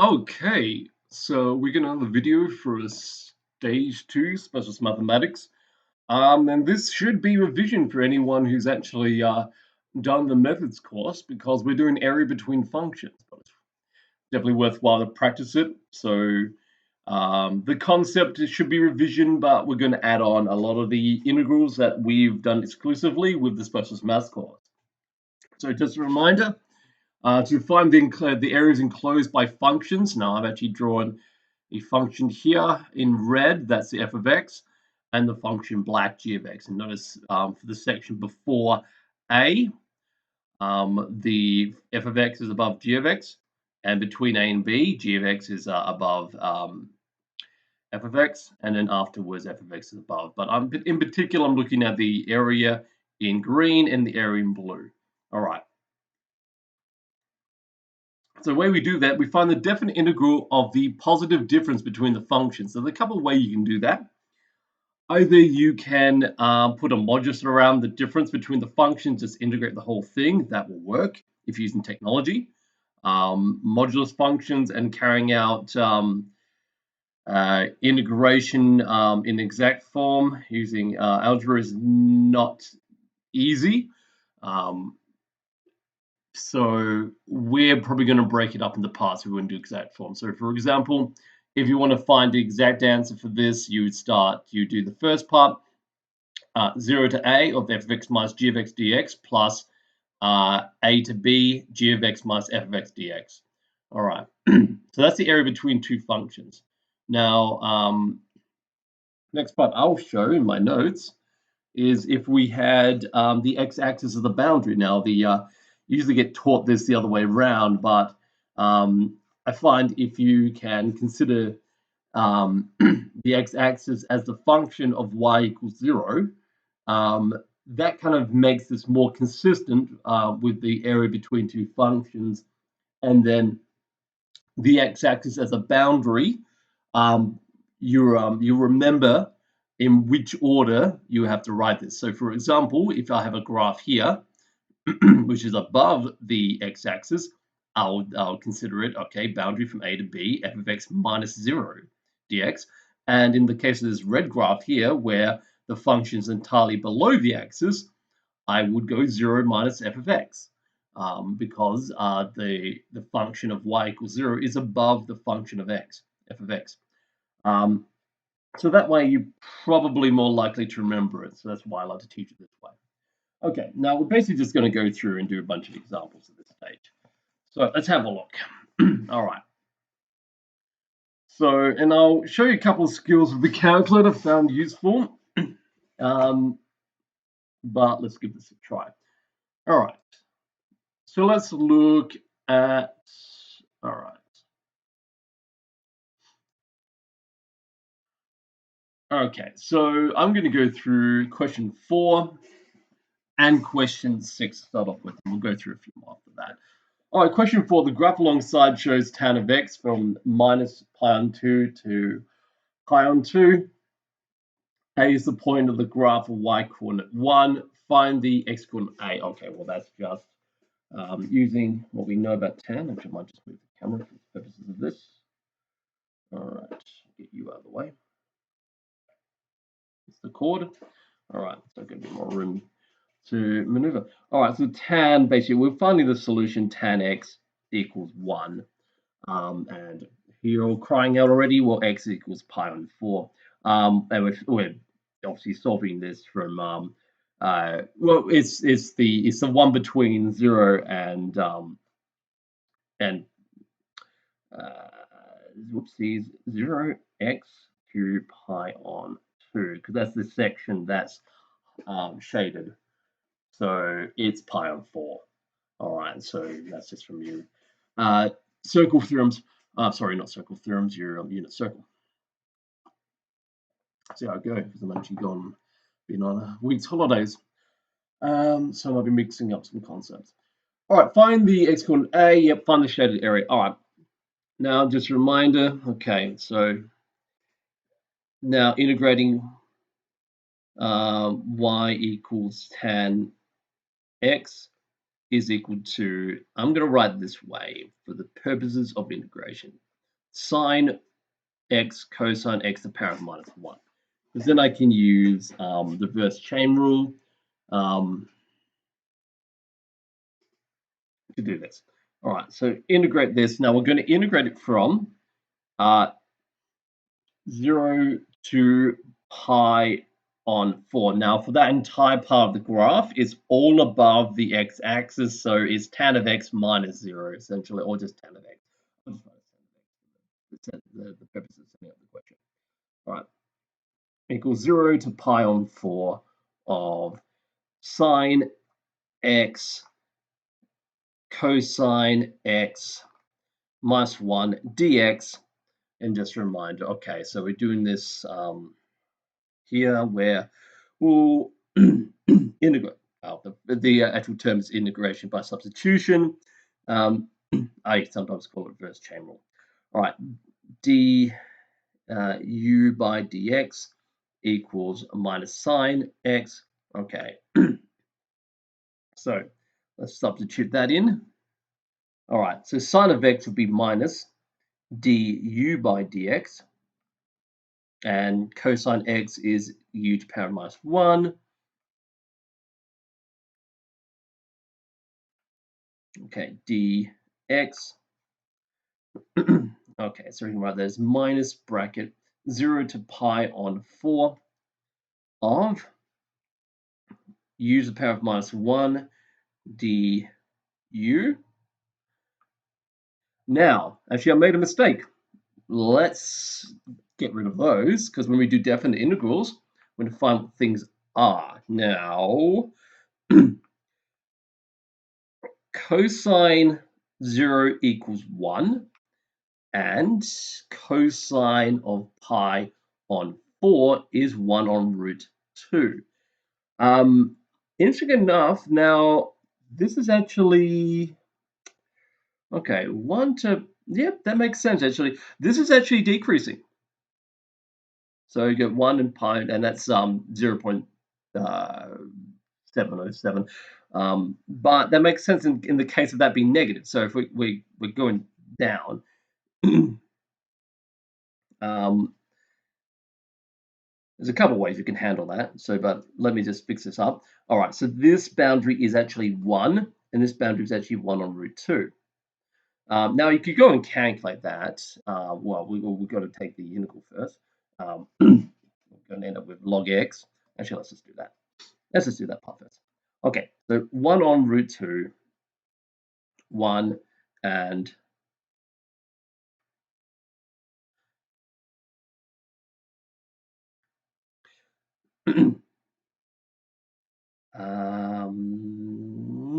Okay, so we're gonna have a video for stage two specialist mathematics. And this should be revision for anyone who's actually done the methods course because we're doing area between functions, but it's definitely worthwhile to practice it. So the concept should be revision, but we're going to add on a lot of the integrals that we've done exclusively with the specialist maths course. So just a reminder, to find the areas enclosed by functions. Now I've actually drawn a function here in red, that's the f of x, and the function black, g of x. And notice for the section before a, the f of x is above g of x, and between a and b, g of x is above f of x, and then afterwards f of x is above. But in particular, I'm looking at the area in green and the area in blue. All right. So the way we do that, we find the definite integral of the positive difference between the functions. So there's a couple of ways you can do that. Either you can put a modulus around the difference between the functions, just integrate the whole thing. That will work if you're using technology. Modulus functions and carrying out integration in exact form using algebra is not easy. So we're probably going to break it up into parts. We wouldn't do exact form. So for example, if you want to find the exact answer for this, you do the first part, 0 to a of f of x minus g of x dx plus a to b, g of x minus f of x dx. All right, so that's the area between two functions. Now, next part I'll show in my notes is if we had the x-axis of the boundary. Now, you usually get taught this the other way around, but I find if you can consider the x-axis as the function of y equals 0, that kind of makes this more consistent with the area between two functions. And then the x-axis as a boundary, you remember in which order you have to write this. So for example, if I have a graph here, which is above the x-axis, I'll consider it, okay, boundary from a to b, f of x minus 0 dx. And in the case of this red graph here, where the function is entirely below the axis, I would go 0 minus f of x, because the function of y equals 0 is above the function of x, f of x. So that way you're probably more likely to remember it. So that's why I like to teach it this way. Okay, now we're basically just going to go through and do a bunch of examples at this stage. So let's have a look. All right. So, and I'll show you a couple of skills with the calculator found useful. But let's give this a try. All right. So let's look at, all right. Okay, so I'm going to go through question 4 and question 6 to start off with. And we'll go through a few more after that. All right, question 4. The graph alongside shows tan of x from minus pi on 2 to pi on 2. A is the point of the graph of y coordinate 1. Find the x coordinate A. Okay, well, that's just using what we know about tan. Actually, I might just move the camera for the purposes of this. All right, get you out of the way. It's the chord. All right, so going to be more room to maneuver. All right, so tan, basically, we're finding the solution tan x equals 1. And you're all crying out already, well, x equals pi on 4. And we're obviously solving this from, well, it's the one between 0 and whoopsies, 0x to pi on 2, because that's the section that's shaded. So it's pi on 4. All right, so that's just from you. Circle theorems. Sorry, not circle theorems, your unit circle. See how I go, because I'm actually been on a week's holidays. So I might be mixing up some concepts. All right, find the x coordinate A. Yep, find the shaded area. All right. Now, just a reminder. Okay, so now integrating y equals tan x is equal to, I'm going to write it this way for the purposes of integration. sine x cosine x to the power of -1. Because then I can use the reverse chain rule to do this. All right, so integrate this. Now we're going to integrate it from 0 to pi on 4. Now for that entire part of the graph, it's all above the x-axis, so it's tan of x minus 0, essentially, or just tan of x. I'll just write tan of x for the purpose of setting up the question. All right, equals 0 to pi on 4 of sine x cosine x minus 1 dx. And just a reminder, okay, so we're doing this here where we'll integrate. The actual term is integration by substitution. I sometimes call it reverse chain rule. All right, du by dx equals minus sine x. Okay, so let's substitute that in. All right, so sine of x would be minus du by dx, and cosine x is u to the power minus 1. Okay, dx. Okay, so we can write that as minus bracket 0 to pi on 4 of u to the power of minus 1 du. Now, actually, I made a mistake. Let's get rid of those, because when we do definite integrals, we're going to find what things are. Now, cosine 0 equals 1, and cosine of pi on 4 is 1 on root 2. Interesting enough, now this is actually okay. 1 to that makes sense actually. This is actually decreasing. So you get 1 and pi, and that's 0.707. But that makes sense in the case of that being negative. So if we're going down, there's a couple of ways you can handle that. So, but let me just fix this up. All right, so this boundary is actually 1, and this boundary is actually 1 on root 2. Now, you could go and calculate that. Well, we've got to take the integral first. We're going to end up with log x. Actually, let's just do that. Let's just do that part first. Okay, so 1 on root 2, 1, and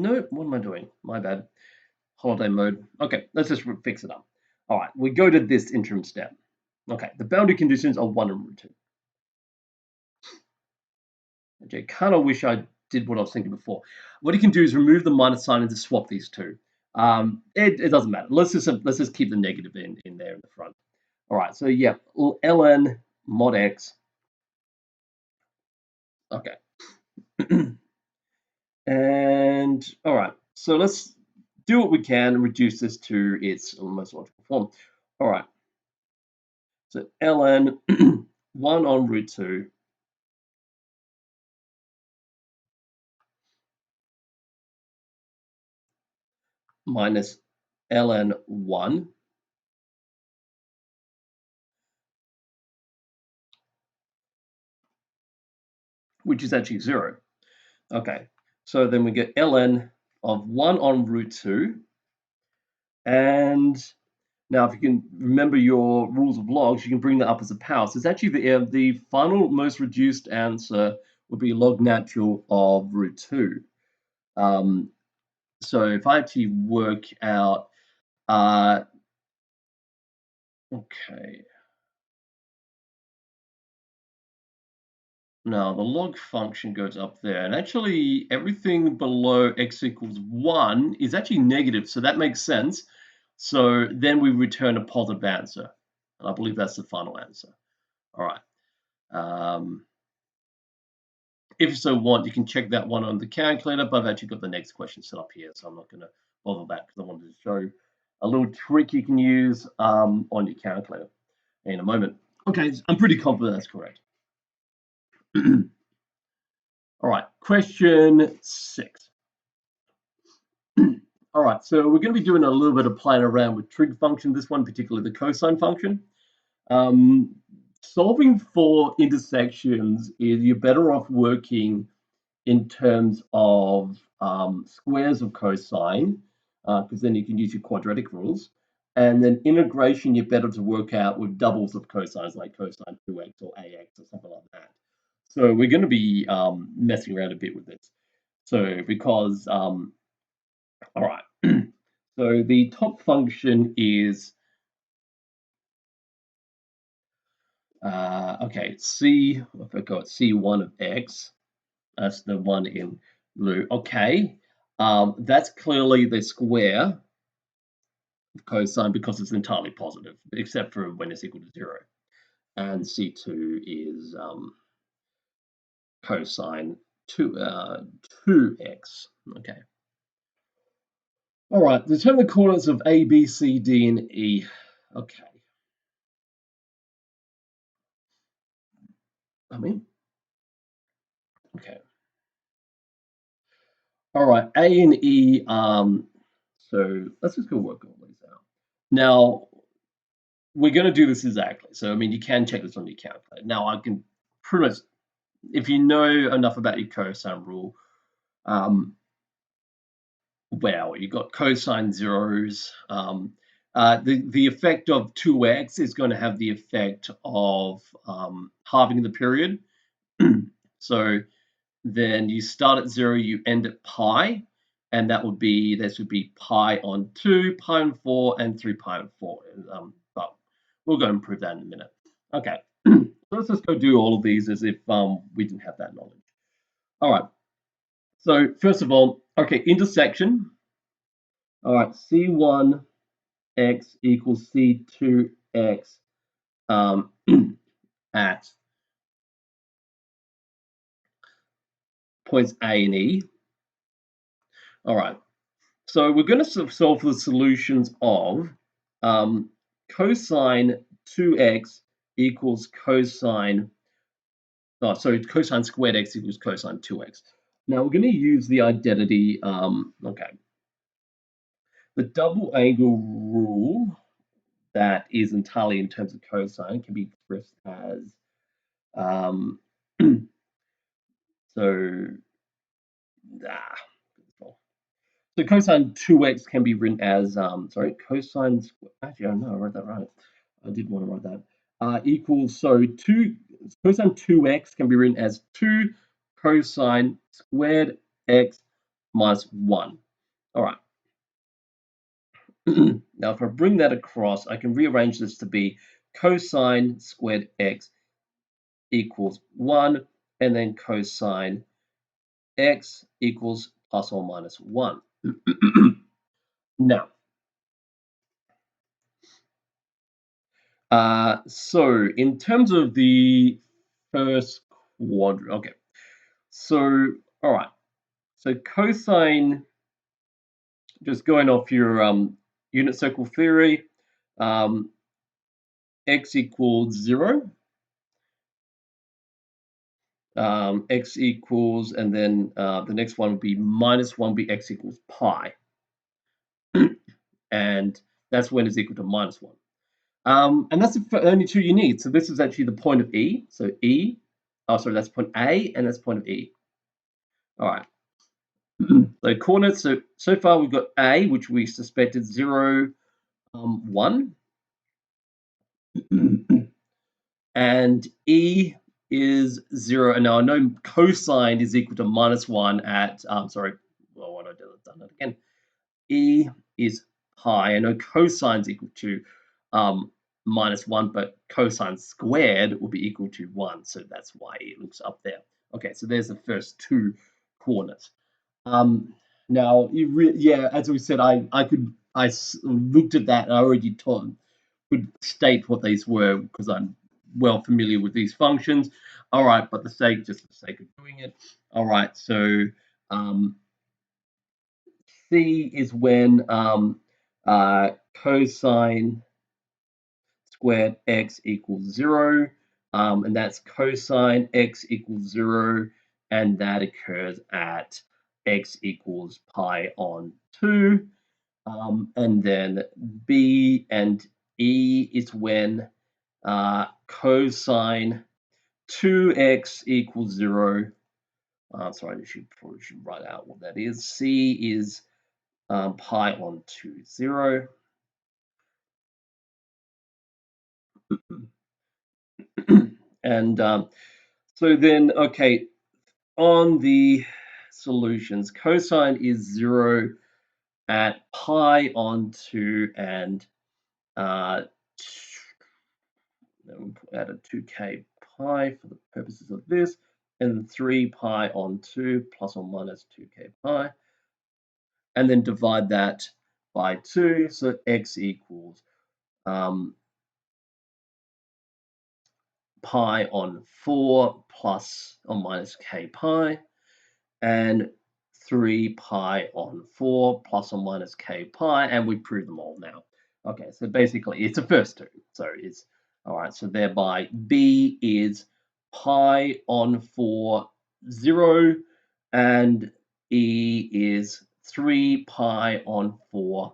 no, what am I doing? My bad. Holiday mode. Okay, let's just fix it up. All right, we go to this interim step. Okay, the boundary conditions are 1 and root 2. Okay, kind of wish I did what I was thinking before. What you can do is remove the minus sign and just swap these two. It doesn't matter. Let's just keep the negative in there in the front. All right, so yeah, ln mod x. Okay. And all right, so let's do what we can and reduce this to its most logical form. All right, so ln 1 on root 2 minus ln 1 which is actually 0. Okay, so then we get ln of 1 on root 2. And now if you can remember your rules of logs, you can bring that up as a power. So it's actually the final most reduced answer would be log natural of root 2. So if I actually work out, okay. Now the log function goes up there, and actually everything below x equals 1 is actually negative, so that makes sense. So then we return a positive answer, and I believe that's the final answer. All right. If you so want, you can check that one on the calculator, but I've actually got the next question set up here, so I'm not going to bother that because I wanted to show a little trick you can use on your calculator in a moment. Okay, I'm pretty confident that's correct. All right, question 6. All right, so we're going to be doing a little bit of playing around with trig function, this one particularly the cosine function. Solving for intersections is you're better off working in terms of squares of cosine, because then you can use your quadratic rules. And then integration, you're better to work out with doubles of cosines, like cosine 2x or ax or something like that. So we're going to be messing around a bit with this. So because, all right, so the top function is, okay, I forgot, C1 of x. That's the one in blue. Okay, that's clearly the square of cosine because it's entirely positive, except for when it's equal to 0. And C2 is cosine 2x. Okay. All right, determine the coordinates of A, B, C, D, and E. Okay. Okay. All right, A and E. So let's just go work all these out. Now, we're going to do this exactly. So, I mean, you can check this on your calculator. Now, I can pretty much, if you know enough about your cosine rule, well, you've got cosine zeros. The effect of 2x is going to have the effect of halving the period. So then you start at 0, you end at pi, and this would be pi on 2, pi on 4, and 3 pi on 4. But we'll go and prove that in a minute. Okay, so let's just go do all of these as if we didn't have that knowledge. All right, so first of all, okay, intersection. All right, C1x equals C2x at points A and E. All right, so we're going to solve for the solutions of cosine 2x equals cosine squared x equals cosine 2x. Now we're going to use the identity, okay, the double angle rule that is entirely in terms of cosine can be expressed as, so cosine 2x can be written as, cosine, actually, I know I wrote that right. I did want to write that. Equals, cosine 2x can be written as 2 cosine squared x minus 1. All right. Now, if I bring that across, I can rearrange this to be cosine squared x equals 1, and then cosine x equals plus or minus 1. Now, so in terms of the first quadrant, okay. So, all right. So cosine, just going off your unit circle theory, x equals 0. X equals, and then the next one would be minus 1 be x equals pi. And that's when it's equal to minus 1. And that's the only two you need. So this is actually the point of E. So E, that's point A, and that's point of E. All right. So coordinates, so far we've got A, which we suspected 0, 1. And E is 0. And now I know cosine is equal to minus 1 at, what I did, I've done that again. E is pi. I know cosine is equal to minus 1, but cosine squared will be equal to 1. So that's why it looks up there. Okay, so there's the first two coordinates. Now, as we said, I looked at that and I already could state what these were because I'm well familiar with these functions. All right, but just for the sake of doing it. All right, so C is when cosine squared x equals 0, and that's cosine x equals 0, and that occurs at x equals pi on 2. And then b and e is when cosine 2x equals 0. Sorry, probably should write out what that is. C is pi on 2, 0. And so then, okay, on the solutions, cosine is 0 at pi on 2 and then we'll add a 2k pi for the purposes of this, and 3 pi on 2 plus or minus 2k pi, and then divide that by 2, so x equals pi on 4 plus or minus k pi, and 3 pi on 4 plus or minus k pi, and we prove them all now. Okay, so basically it's the first two. So it's all right. So thereby b is pi on 4, 0, and e is 3 pi on 4.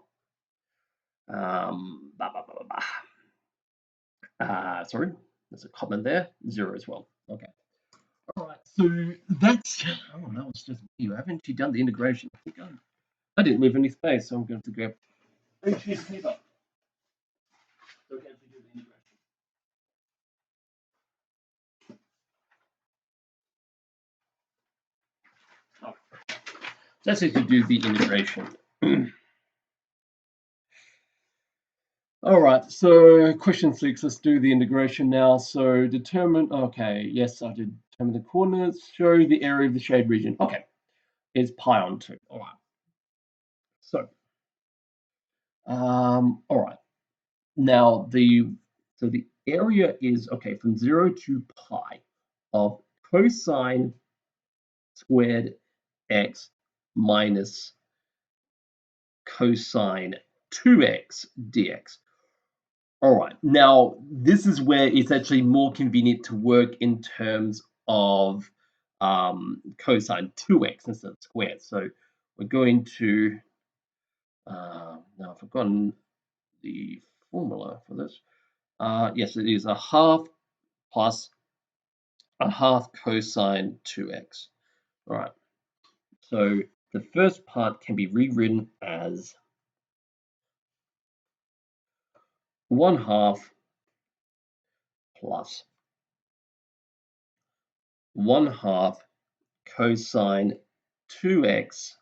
Sorry, there's a comment there, 0 as well. Okay. All right, so that's, oh, that was just me. I haven't actually done the integration. I didn't leave any space, so I'm going to grab a sheet of paper. So I can actually do the integration. Oh. Let's actually do the integration. All right, so question 6, let's do the integration now. So determine, okay, yes, I did determine the coordinates, show the area of the shade region. Okay, it's pi on 2. All right. So, all right. Now the area is, okay, from 0 to pi of cosine squared x minus cosine 2x dx. All right, now this is where it's actually more convenient to work in terms of cosine 2x instead of squared. So we're going to, now I've forgotten the formula for this. Yes, it is a half plus a half cosine 2x. All right, so the first part can be rewritten as 1/2 plus 1/2 cosine 2x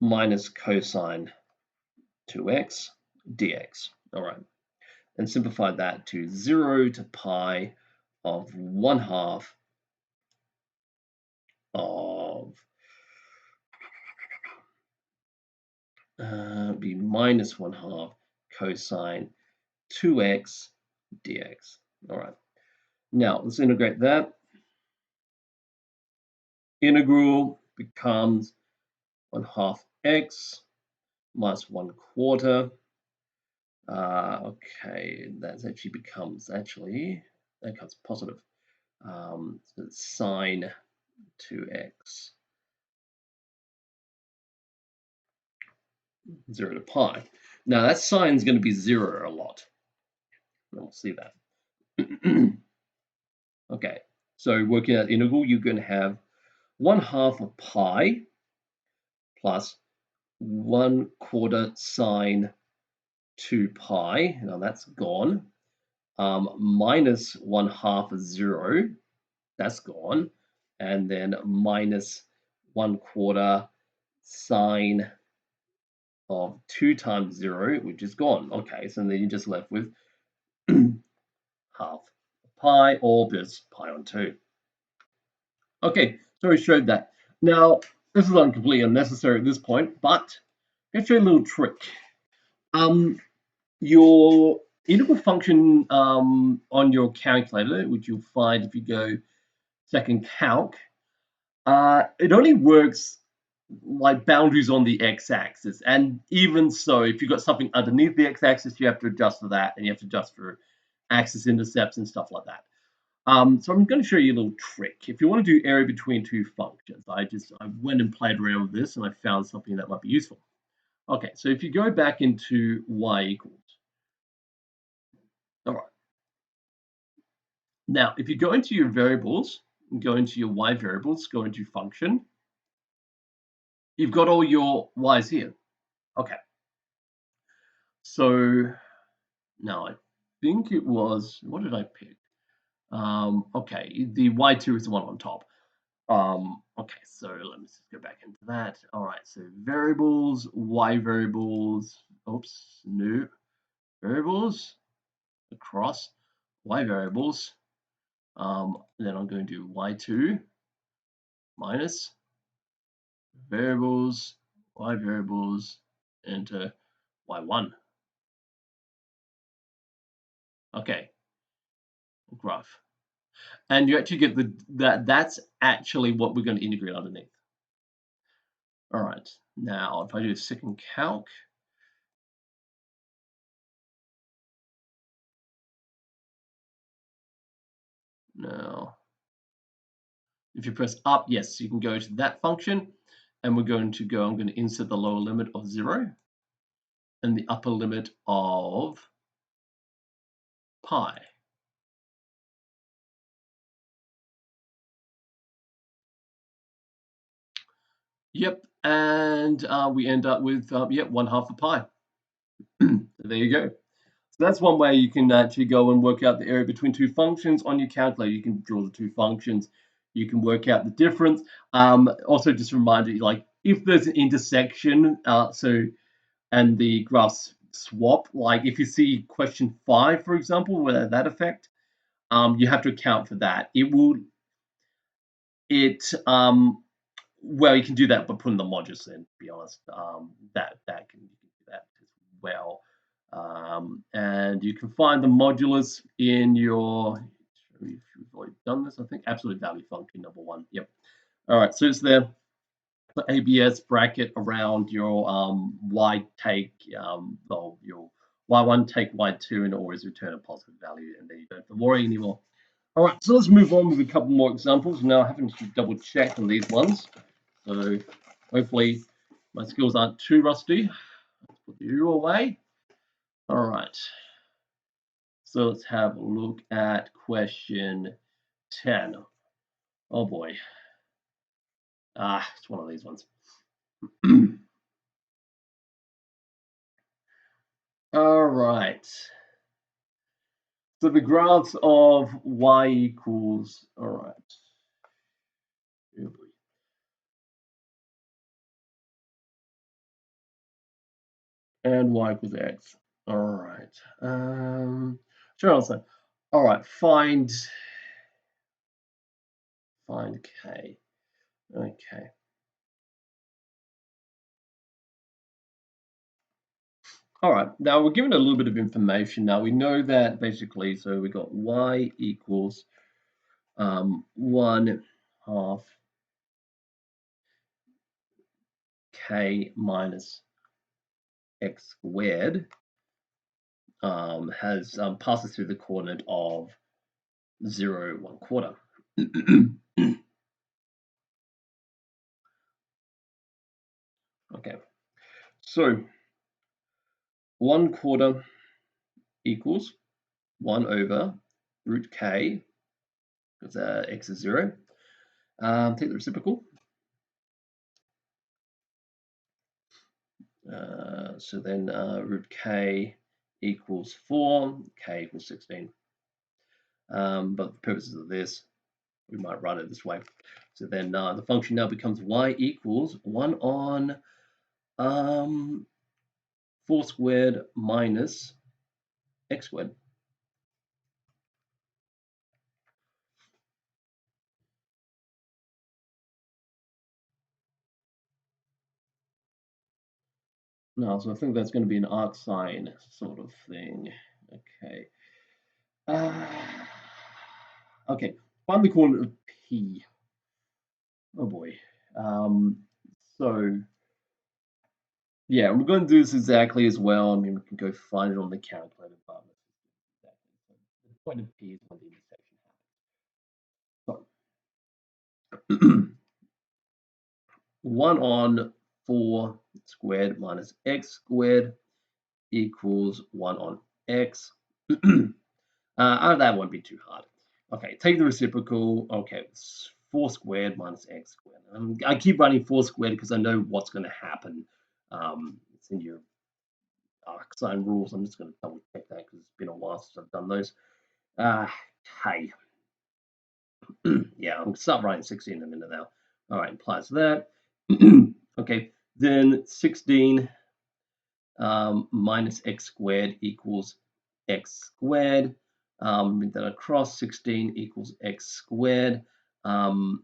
minus cosine 2x dx. All right, and simplify that to 0 to pi of 1/2 of be minus 1/2 cosine 2x dx. All right, now let's integrate that. Integral becomes 1/2 x minus 1/4. Okay, that actually becomes that becomes positive. So it's sine 2x 0 to pi. Now that sign is going to be 0 a lot. We'll see that. Okay, so working out integral, you're going to have 1/2 of pi plus 1/4 sine 2 pi. Now that's gone. Minus 1/2 of 0. That's gone. And then minus 1/4 sine of 2 times 0, which is gone. Okay, so then you're just left with half pi, or just pi on 2. Okay, so we showed that. Now, this is completely unnecessary at this point, but I'm going to show you a little trick. Your integral function on your calculator, which you'll find if you go second calc, it only works like boundaries on the x-axis, and even so, if you've got something underneath the x-axis, you have to adjust for that, and you have to adjust for axis intercepts and stuff like that. So I'm going to show you a little trick. If you want to do area between two functions, I went and played around with this, and I found something that might be useful. Okay, so if you go back into y equals, all right. Now, if you go into your variables, go into your y variables, go into function, you've got all your y's here. Okay. So now I think it was, what did I pick? Okay, the y2 is the one on top. Okay, so let me just go back into that. All right, so variables, y variables, oops, no, variables, across, y variables. Then I'm going to do y2 minus variables, y variables, enter y1. Okay, graph. And you actually get that's actually what we're going to integrate underneath. All right, now if I do a second calc, now if you press up, yes, you can go to that function, and we're going to go, I'm going to insert the lower limit of 0 and the upper limit of pi. Yep, and we end up with, yep, 1/2 of pi. There you go. So that's one way you can actually go and work out the area between two functions on your calculator. You can draw the two functions. You can work out the difference. Also, just a reminder, like if there's an intersection, and the graphs swap, like if you see question 5, for example, where that effect, you have to account for that. Well, you can do that by putting the modulus in, to be honest. That can, you can do that as well. And you can find the modulus in your, we've already done this, I think, absolute value function, number 1. Yep. All right, so it's there. The ABS bracket around your y take, well, your y1 take y2 and always return a positive value, and then you don't have to worry anymore. All right, so let's move on with a couple more examples. Now I happen to double check on these ones, so hopefully my skills aren't too rusty. Let's put you away. All right, so let's have a look at question 10. Oh boy. It's one of these ones. All right. So the graphs of y equals, all right. And y equals x. All right. Sure, I'll say. All right, find k. Okay. All right, now we're given a little bit of information. Now we know that basically, so we got y equals 1/2 k minus x squared has passes through the coordinate of 0, 1/4. Okay, so 1/4 equals 1 over root k, because x is 0. Take the reciprocal. So then root k equals 4, k equals 16. But for purposes of this, we might write it this way. So then the function now becomes y equals 1 on 4 squared minus x squared. No, so I think that's going to be an arc sine sort of thing. Okay. Okay, find the coordinate of p. Oh boy. So yeah, we're going to do this exactly as well. I mean, we can go find it on the calculator, but exactly. So the point of P is when the intersection happens. So 1 on 4 squared minus x squared equals 1 on x. That won't be too hard. Okay, take the reciprocal. Okay, it's 4 squared minus x squared. I keep running 4 squared because I know what's going to happen. It's in your arc sine rules. I'm just going to double check that because it's been a while since I've done those. Hey. Yeah, I'm going to start writing 16 in a minute now. All right, implies that. Okay, then 16 minus x squared equals x squared. Bring that across, 16 equals x squared. Okay,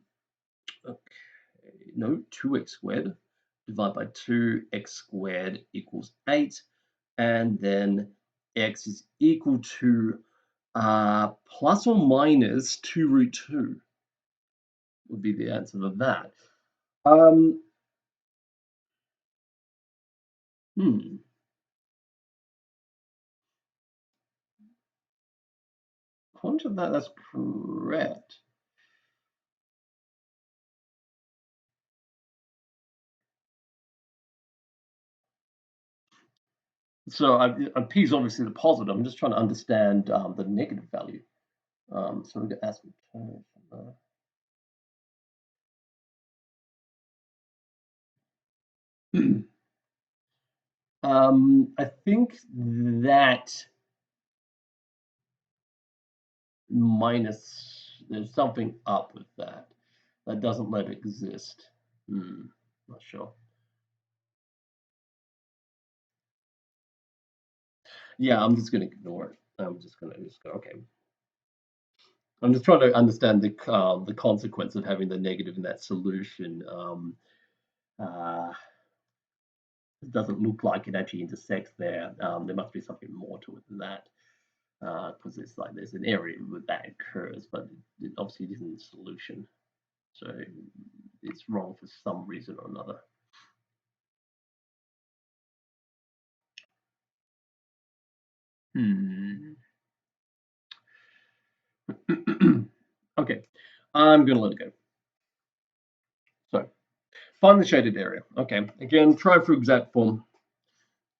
no, 2x squared. Divide by 2, x squared equals 8. And then x is equal to plus or minus 2 root 2 would be the answer of that. According to that, that's correct. So P is obviously the positive. I'm just trying to understand the negative value. So we're going to ask I think that minus, there's something up with that. That doesn't let it exist. Not sure. Yeah, I'm just going to ignore it. I'm just going to go, okay. I'm just trying to understand the consequence of having the negative in that solution. It doesn't look like it actually intersects there. There must be something more to it than that, because it's like there's an area where that occurs, but it obviously isn't the solution. So it's wrong for some reason or another. Okay, I'm going to let it go. So find the shaded area. Okay, again, try for exact form.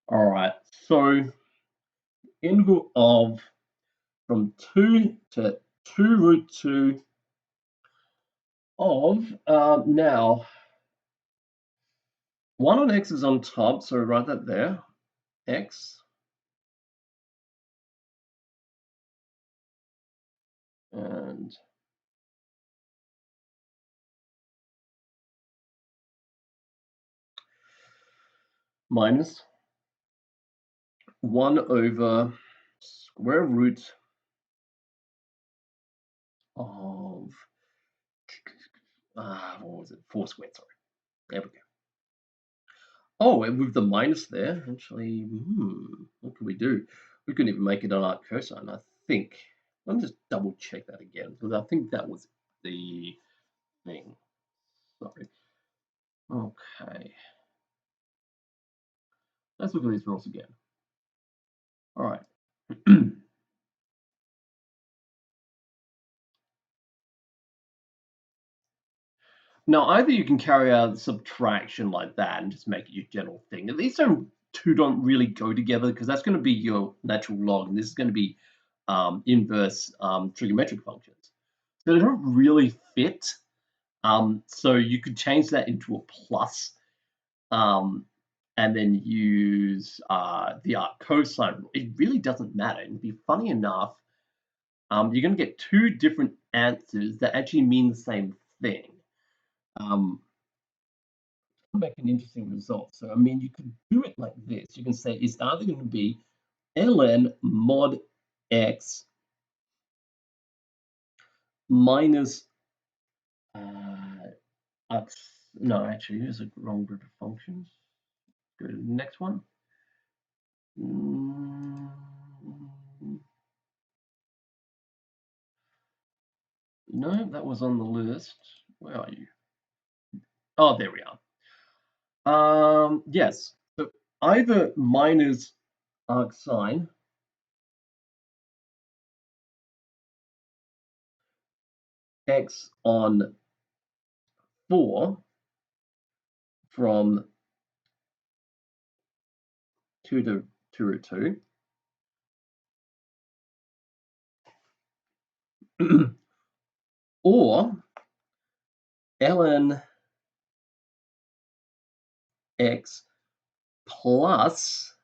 All right, so integral of from 2 to 2 root 2 of, now 1 on x is on top, so write that there, x, and minus 1 over square root of, what was it, 4 squared, sorry. There we go. Oh, and with the minus there, actually, what can we do? We couldn't even make it on arc cosine, I think. Let me just double check that again, because I think that was the thing. Sorry. Okay. Let's look at these rules again. All right. Now, either you can carry out subtraction like that and just make it your general thing. These two don't really go together because that's going to be your natural log, and this is going to be inverse trigonometric functions. So they don't really fit. So you could change that into a plus, and then use the arc cosine. It really doesn't matter. It'd be funny enough. You're going to get two different answers that actually mean the same thing. Make an interesting result. So, I mean, you could do it like this. You can say it's either going to be ln mod x minus x. No, actually, here's a wrong group of functions. Go to the next one. No, that was on the list. Where are you? Oh, there we are. Yes. So either minus arcsine x on 4 from 2 to 2 root 2, or ln x plus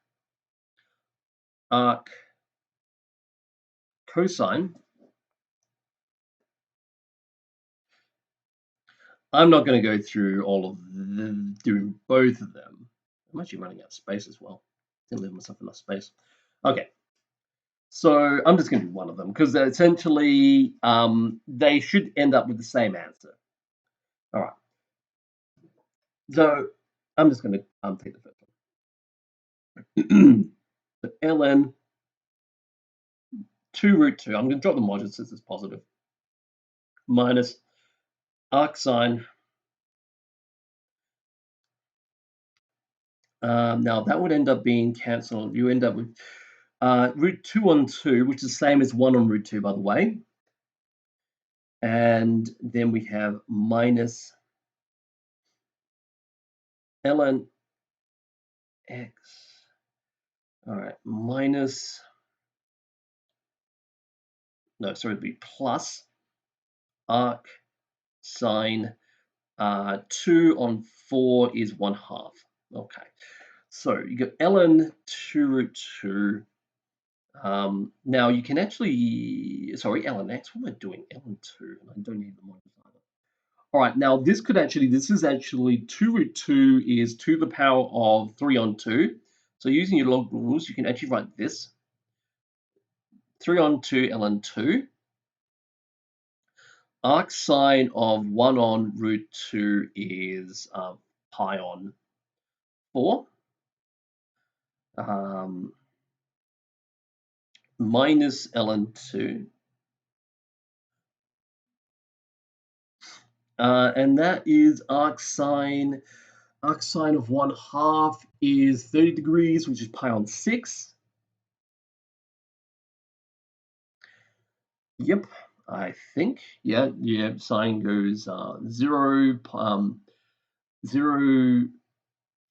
arc cosine. I'm not going to go through all of them, doing both of them. I'm actually running out of space as well. Didn't leave myself enough space. Okay, so I'm just going to do one of them because essentially they should end up with the same answer. All right. So I'm just going to take the first one. So ln 2 root 2. I'm going to drop the modulus since it's positive. Minus arcsine. Now that would end up being cancelled. You end up with root 2 on 2, which is the same as 1 on root 2, by the way. And then we have minus ln x. All right, minus, no, sorry, it'd be plus arc sine 2 on 4 is 1/2. Okay, so you got ln 2 root 2. Now you can actually, sorry, ln x, what am I doing? ln 2, and I don't need the minus either. All right, now this is actually 2 root 2 is to the power of 3 on 2. So using your log rules, you can actually write this. 3 on 2 ln 2. Arc sine of 1 on root 2 is pi on 4. Minus ln 2. And that is arc sine of 1/2 is 30 degrees, which is pi on 6. Yep, I think. Yeah, sine goes 0, 30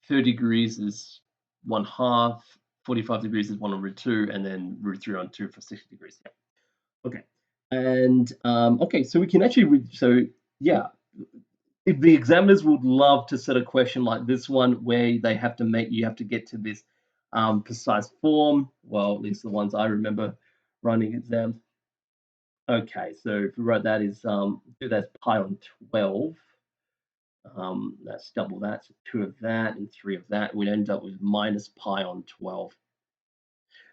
degrees is 1/2, 45 degrees is 1 on root 2, and then root 3 on 2 for 60 degrees. Yeah. Okay. And okay, so we can actually yeah, if the examiners would love to set a question like this one where they have to you have to get to this precise form. Well, at least the ones I remember running exams. Okay, so if we write that is that's pi on 12. That's double that, so 2 of that and 3 of that. We'd end up with minus pi on 12.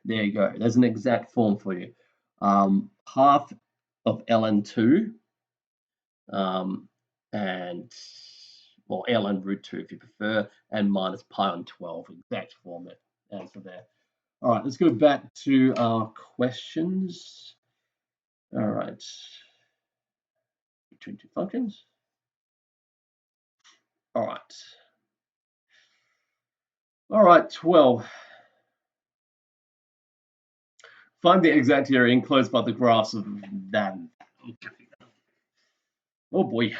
There you go. There's an exact form for you. Half of ln 2 and, well, ln root 2 if you prefer, and minus pi on 12. Exact form answer there. All right, let's go back to our questions. All right. Between two functions. All right. All right, 12. Find the exact area enclosed by the graphs of that. Oh boy.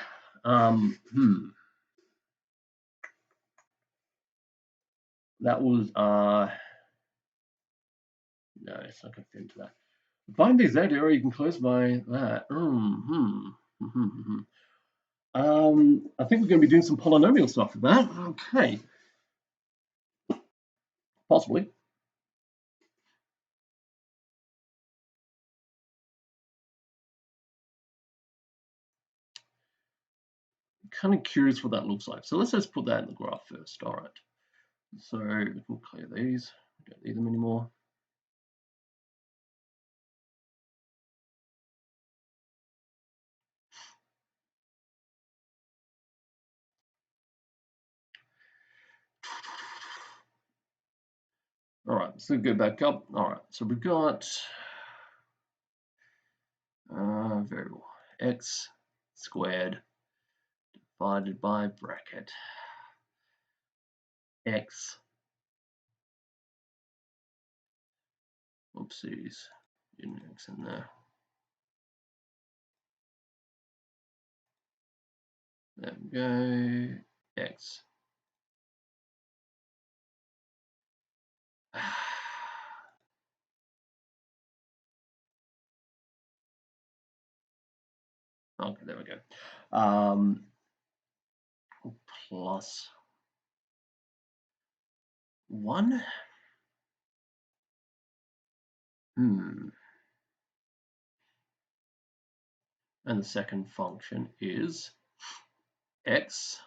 That was no, it's not going to fit into that. Find the exact area enclosed by that. I think we're going to be doing some polynomial stuff for that. Okay. Possibly. Kind of curious what that looks like. So let's just put that in the graph first. All right. So we'll clear these. We don't need them anymore. All right, so go back up. All right, so we've got variable x squared divided by bracket x. Oopsies, didn't x in there. There we go, x. Okay, there we go. Plus 1. And the second function is x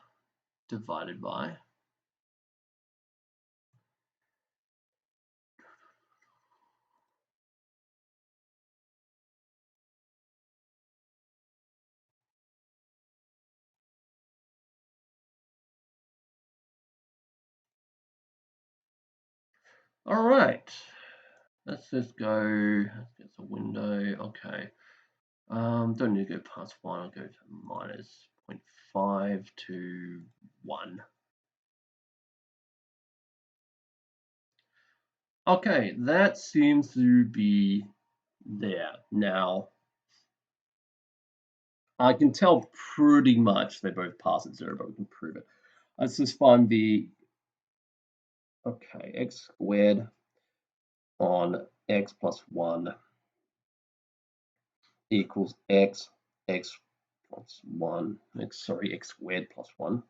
divided by all right. Let's just go. Let's get the window. Okay. Don't need to go past 1. I'll go to minus 0.5 to 1. Okay, that seems to be there. Now, I can tell pretty much they both pass at 0, but we can prove it. Let's just find the, okay, x squared on x plus 1 equals x plus 1, x squared plus 1.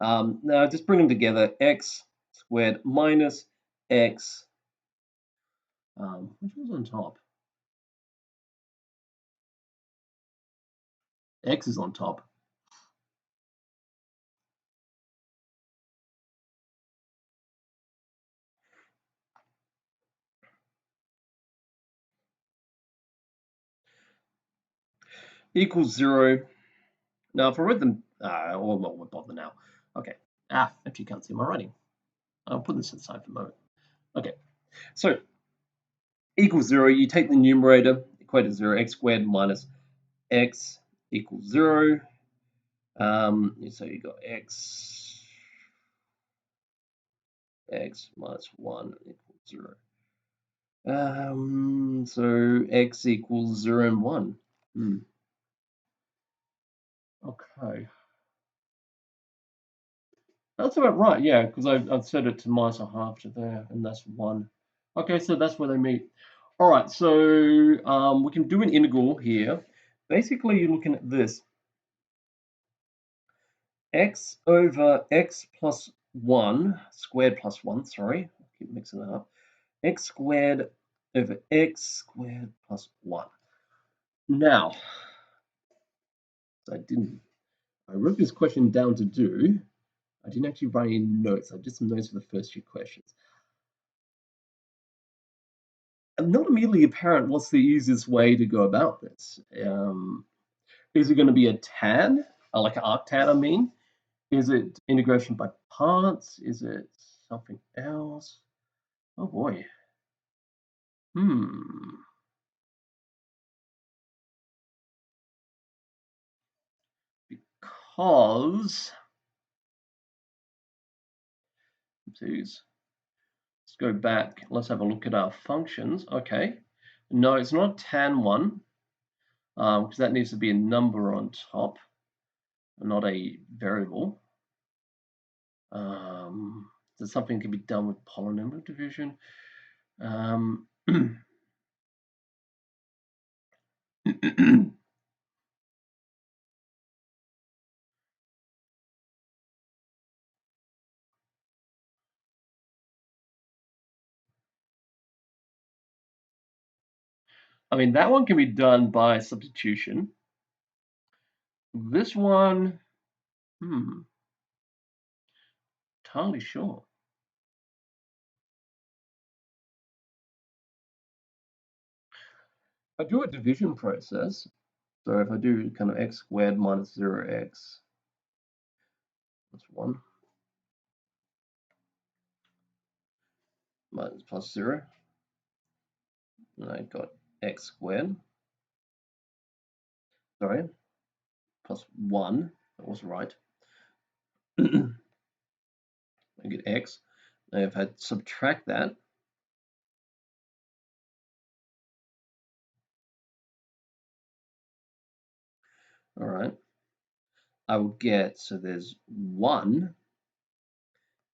Now just bring them together, x squared minus x, which was on top? X is on top. Equals 0. Now if I write them, well, we'll bother now. Okay, actually can't see my writing. I'll put this aside for a moment. Okay, so equals 0, you take the numerator, equate to 0, x squared minus x equals 0. So you got x minus 1 equals 0. So x equals 0 and 1. Okay. That's about right, yeah, because I've set it to minus a half to there, and that's 1. Okay, so that's where they meet. All right, so we can do an integral here. Basically, you're looking at this. X over x plus 1, squared plus 1, sorry, I keep mixing that up. X squared over x squared plus 1. Now, I wrote this question down to do. I didn't actually write any notes. I did some notes for the first few questions. I'm not immediately apparent what's the easiest way to go about this. Is it going to be a tan, like an arctan, I mean? Is it integration by parts? Is it something else? Oh boy. Because, let's go back. Let's have a look at our functions. Okay. No, it's not tan one, because that needs to be a number on top, not a variable. So something can be done with polynomial division. I mean, that one can be done by substitution. This one, entirely sure. I do a division process. So if I do kind of x squared minus 0x, that's 1, minus plus 0, and I got x squared, sorry, plus 1, that was right. I get x. Now if I subtract that, all right, I will get, so there's 1,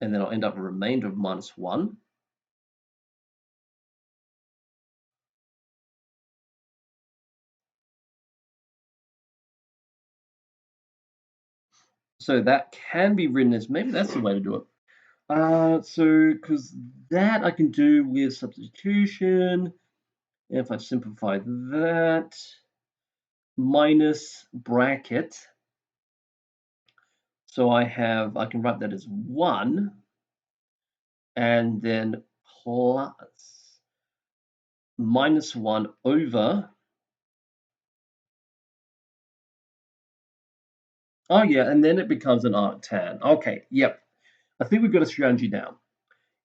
and then I'll end up with a remainder of -1. So that can be written as, maybe that's the way to do it. So because that I can do with substitution. If I simplify that, minus bracket. So I can write that as 1, and then plus -1 over. Oh yeah, and then it becomes an arctan. Okay, yep. I think we've got a strategy down.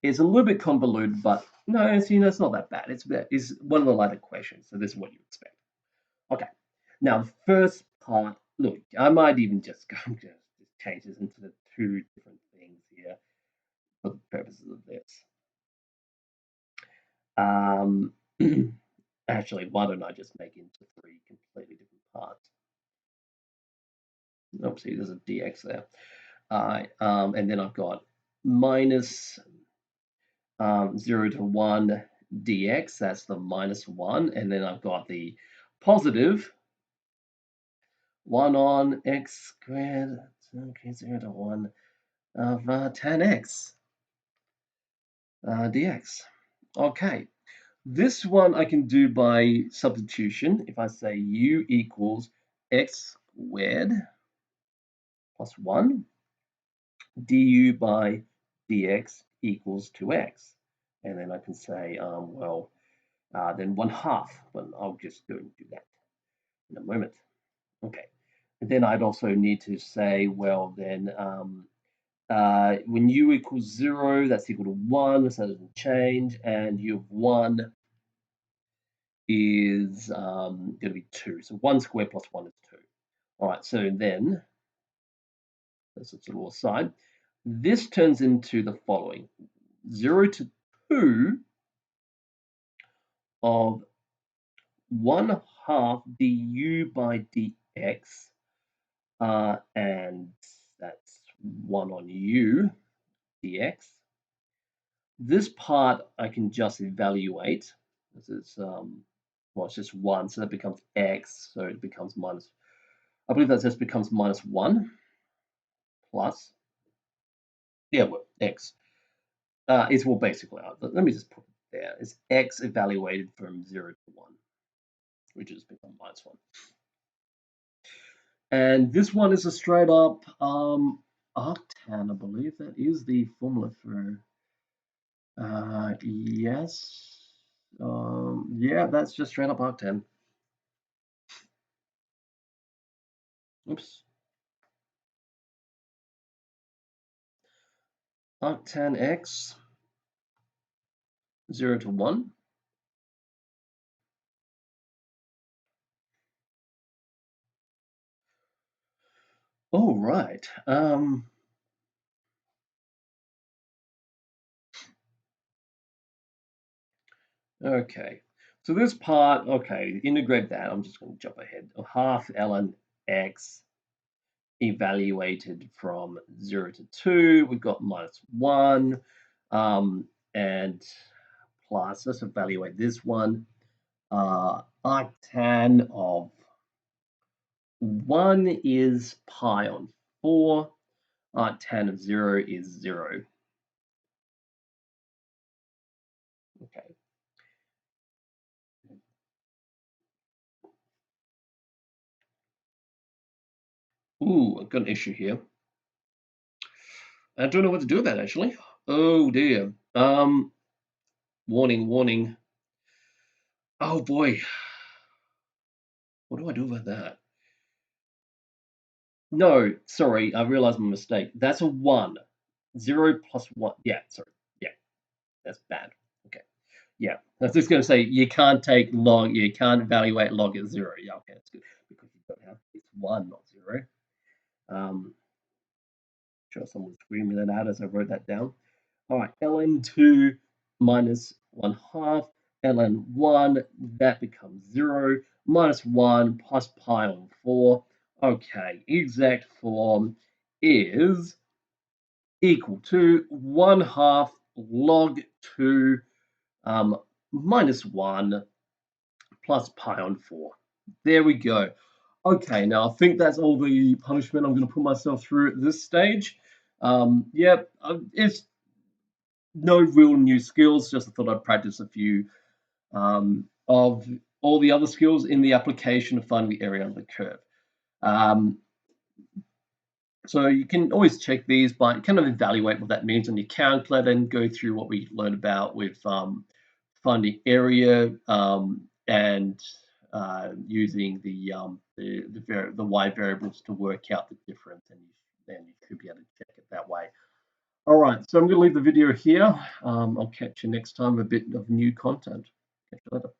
It's a little bit convoluted, but no, it's not that bad. It's one of the lighter questions, so this is what you expect. Okay. Now the first part. Look, I might even just go just change this into the two different things here for the purposes of this. Actually, why don't I just make it into 3 completely different parts? Oops, see, there's a dx there. And then I've got minus 0 to 1 dx, that's the -1, and then I've got the positive 1 on x squared, okay, 0 to 1 of tan x dx. Okay, this one I can do by substitution. If I say u equals x squared plus 1 du by dx equals 2x. And then I can say, well, then 1/2, but I'll just go and do that in a moment. Okay. And then I'd also need to say, well, then when u equals 0, that's equal to 1, so that doesn't change, and u of 1 is going to be 2. So 1 squared plus 1 is 2. All right, so then, that's a little aside, this turns into the following. 0 to 2 of 1/2 du by dx, and that's 1 on u dx. This part I can just evaluate. This is, well, it's just 1, so that becomes x, so it becomes minus, I believe that just becomes -1 plus, yeah, well, x. It's, well, basically, let me just put it there. It's x evaluated from 0 to 1, which has become -1. And this one is a straight up arctan, I believe that is the formula for, yes. Yeah, that's just straight up arctan. Oops. Arctan x 0 to 1. Oh, right. Okay. So this part, okay, integrate that. I'm just going to jump ahead. 1/2 ln x evaluated from 0 to 2. We've got -1, and plus, let's evaluate this one. Arctan of 1 is pi on 4. Arctan of 0 is 0. Okay. Ooh, I've got an issue here. I don't know what to do with that, actually. Oh dear. Warning, warning. Oh boy. What do I do about that? No, sorry, I realized my mistake. That's a 1. 0 plus 1. Yeah, sorry. Yeah, that's bad. Okay. Yeah, I was just going to say you can't take log, you can't evaluate log at 0. Yeah, okay, that's good. Because you don't have, it's 1, not 0. Um, Sure, someone screaming that out as I wrote that down. All right, ln2 minus 1 half, ln1, that becomes 0, minus 1 plus pi on 4. Okay, exact form is equal to 1 half log 2 minus 1 plus pi on 4. There we go. Okay, now I think that's all the punishment I'm going to put myself through at this stage. Yep, it's no real new skills, just I thought I'd practice a few of all the other skills in the application of finding the area under the curve. So you can always check these by kind of evaluate what that means on your calculator and go through what we learned about with finding area and using the y variables to work out the difference, and then you should be able to check it that way. All right, so I'm going to leave the video here. I'll catch you next time with a bit of new content. Catch you later.